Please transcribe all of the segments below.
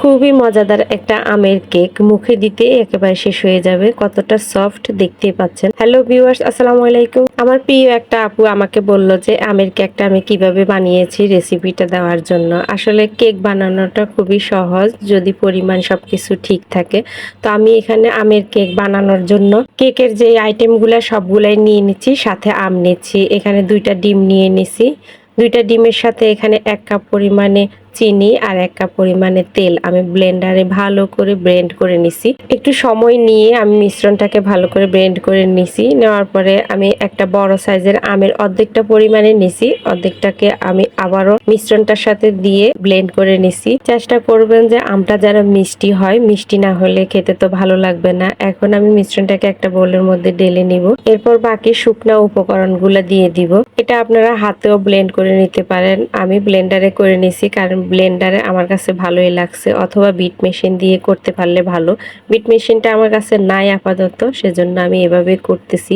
খুবই মজাদার একটা আমের কেক, মুখে দিতে একেবারে শেষ হয়ে যাবে। কতটা সফট দেখতেই পাচ্ছেন। হ্যালো ভিউয়ার্স, আসসালামু আলাইকুম। আমার প্রিয় একটা আপু আমাকে বলল যে আমের কেকটা আমি কিভাবে বানিয়েছি রেসিপিটা দেওয়ার জন্য। আসলে কেক বানানোটা খুবই সহজ যদি পরিমাণ সবকিছু ঠিক থাকে। তো আমি এখানে আমের কেক বানানোর জন্য কেকের যে আইটেমগুলো সবগুলাই নিয়ে নিচ্ছি, সাথে আম নিচ্ছি। এখানে 2টা ডিম নিয়ে নিছি। 2টা ডিমের সাথে এখানে 1 কাপ পরিমাণে চিনি আর 1 কাপ পরিমাণে তেল আমি ব্লেন্ডারে ভালো করে ব্লেন্ড করে নিছি। একটু সময় নিয়ে আমি মিশ্রণটাকে ভালো করে ব্লেন্ড করে নিছি। নেওয়ার পরে আমি একটা বড় সাইজের আমের অর্ধেকটা পরিমাণে নিছি, অর্ধেকটাকে আমি আবারও মিশ্রণটার সাথে দিয়ে ব্লেন্ড করে নিছি। চেষ্টা করবেন যে আমটা যেন মিষ্টি হয়, মিষ্টি না হলে খেতে তো ভালো লাগবে না। এখন আমি মিশ্রণটাকে একটা বোলের মধ্যে ঢেলে নিব। এরপর বাকি শুকনা উপকরণগুলো দিয়ে দিব। এটা আপনারা হাতেও ব্লেন্ড করে নিতে পারেন, আমি ব্লেন্ডারে করে নিছি কারণ ব্লেন্ডারে আমার কাছে ভালোই লাগছে, অথবা বিট মেশিন দিয়ে করতে পারলে ভালো। বিট মেশিনটা আমার কাছে নাই আপাতত, সেজন্য আমি এভাবে করতেছি।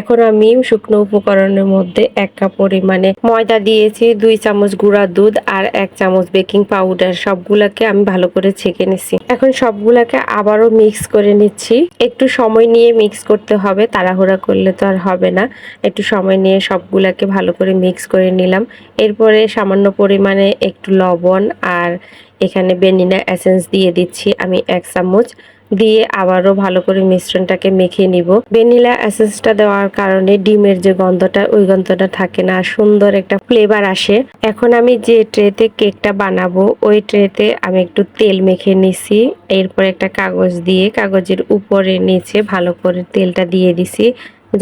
এখন আমি শুকনো উপকরণের মধ্যে 1 কাপ পরিমাণে ময়দা দিয়েছি, 2 চামচ গুঁড়া দুধ আর 1 চামচ বেকিং পাউডার। সবগুলাকে আমি ভালো করে ছেঁকে নিছি। এখন সবগুলাকে আবারও মিক্স করে নিচ্ছি। একটু সময় নিয়ে মিক্স করতে হবে, তাড়াহুড়া করলে তো আর হবে না। একটু সময় নিয়ে সবগুলাকে ভালো করে মিক্স করে নিলাম। এরপরে সামান্য পরিমাণে একটু লবণ আর এখানে ভ্যানিলা এসেন্স দিয়ে দিচ্ছি আমি 1 চামচ। দিয়ে আবারও ভালো করে মিশ্রণটাকে মেখে নিব। ভ্যানিলা এসেন্সটা দেওয়ার কারণে ডিমের যে গন্ধটা, ওই গন্ধটা থাকে না, সুন্দর একটা ফ্লেভার আসে। এখন আমি যে ট্রেতে কেকটা বানাবো ওই ট্রেতে আমি একটু তেল মেখে নিছি। এরপর একটা কাগজ দিয়ে কাগজের উপরে নিচে ভালো করে তেলটা দিয়ে দিছি,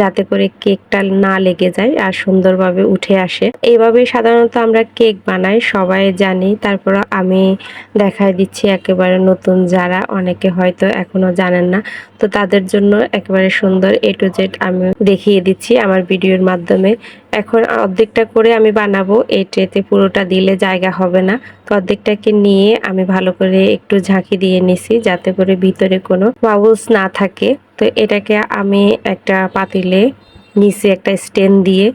যাতে করে কেকটা না লেগে যায় আর সুন্দরভাবে উঠে আসে। এইভাবে সাধারণত আমরা কেক বানাই, সবাই জানি। তারপর আমি দেখাই দিচ্ছি একেবারে নতুন যারা, অনেকে হয়তো এখনো জানেন না, তো তাদের জন্য একেবারে সুন্দর A to Z আমি দেখিয়ে দিচ্ছি আমার ভিডিওর মাধ্যমে। এখন অর্ধেকটা করে আমি বানাবো, এই ট্রেতে পুরোটা দিলে জায়গা হবে না। তো অর্ধেকটাকে নিয়ে আমি ভালো করে একটু ঝাঁকি দিয়ে নিছি, যাতে করে ভিতরে কোনো বাবলস না থাকে। তো এটাকে আমি একটা পাতিলে নিচে একটা স্ট্যান্ড দিয়ে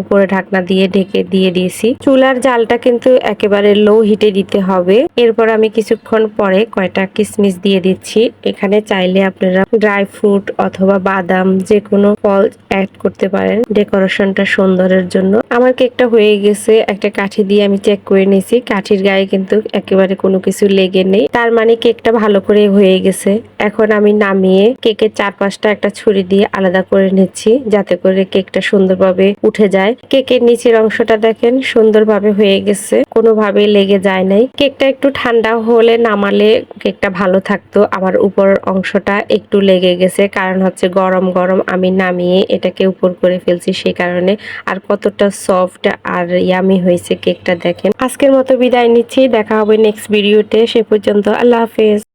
উপরে ঢাকনা দিয়ে ঢেকে দিয়ে দিয়েছি। চুলার জালটা কিন্তু একেবারে লো হিটে দিতে হবে। এরপর আমি কিছুক্ষণ পরে কয়টা কিশমিশ দিয়ে দিচ্ছি। এখানে চাইলে আপনারা ড্রাই ফ্রুট অথবা বাদাম যে কোনো ফল অ্যাড করতে পারেন ডেকোরেশনটা সুন্দরের জন্য। আমার কেকটা হয়ে গেছে, একটা কাঠি দিয়ে আমি চেক করে নিয়েছি, কাঠির গায়ে কিন্তু একেবারে কোনো কিছু লেগে নেই, তার মানে কেকটা ভালো করে হয়ে গেছে। এখন আমি নামিয়ে কেকের চারপাশটা একটা ছুরি দিয়ে আলাদা করে নিচ্ছি, যাতে করে কেকটা সুন্দরভাবে উঠে যায়। কেকের নিচের অংশটা দেখেন সুন্দরভাবে হয়ে গেছে, কোনোভাবে লেগে যায় নাই। কেকটা একটু ঠান্ডা হলে নামালে কেকটা ভালো থাকতো। আমার উপর অংশটা একটু লেগে গেছে, কারণ হচ্ছে গরম গরম আমি নামিয়ে এটাকে উপর করে ফেলছি, সেই কারণে। আর কতটা সফট আর ইয়ামি হয়েছে কেকটা দেখেন। আজকের মতো বিদায় নিচ্ছি, দেখা হবে নেক্সট ভিডিওতে। সে পর্যন্ত আল্লাহ হাফেজ।